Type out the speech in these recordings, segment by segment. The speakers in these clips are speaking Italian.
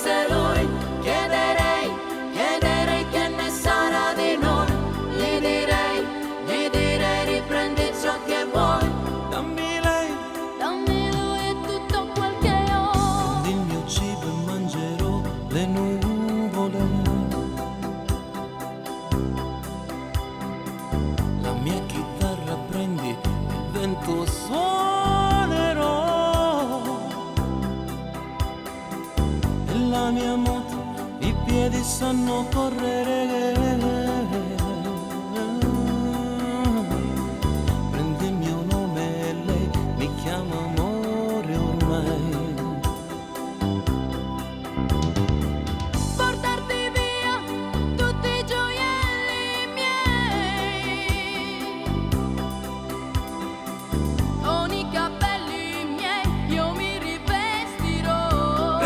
sentisse lui, chiederei che ne sarà di noi. Gli direi riprendi ciò che vuoi. Dammi lui e tutto quel che ho. Prendi il mio cibo e mangerò le nuvole. La mia chitarra prendi, il vento suonerò. E la mia moto, i piedi sanno correre. Prendi il mio nome e lei mi chiama amore ormai. Portarti via tutti i gioielli miei, con i capelli miei io mi rivestirò.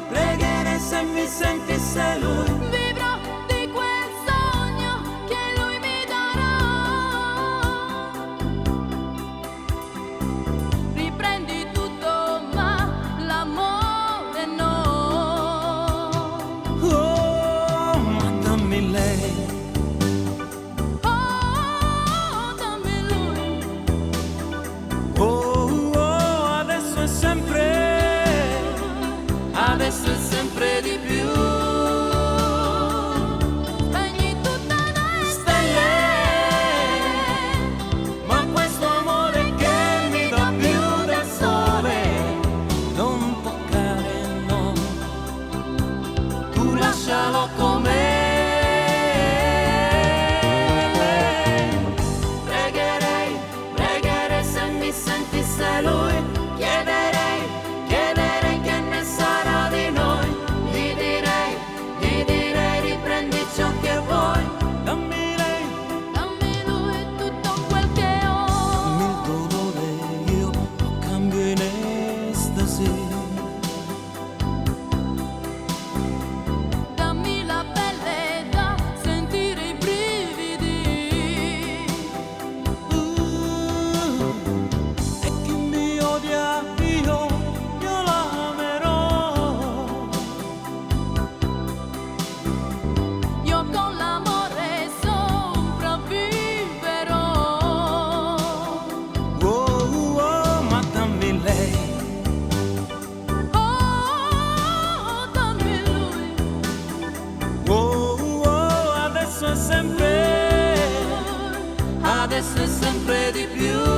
Pregherei se mi sentisse lui. Vivrò di quel sogno che lui mi darà. Riprendi tutto ma l'amore no. Oh, ma dammi lei. Oh, dammi lui. Oh, oh, adesso è sempre di più. Spegni tutta noi Stelle, ma questo amore che mi dà più del sole, non toccare no, tu lascialo com'è. Pregherei se mi sentisse lui, chiederei che ne sarà di noi. Gli direi riprendi ciò che vuoi. Dammi Dammi lui tutto quel che il ho. dolore, io lo cambio in estasi. Dammi la pelle da sentire i brividi. E chi mi odia io l'amerò. Io con l'amore sopravviverò. Oh, oh, ma dammi lei. Oh, dammi lui. Oh, oh, adesso è sempre di più.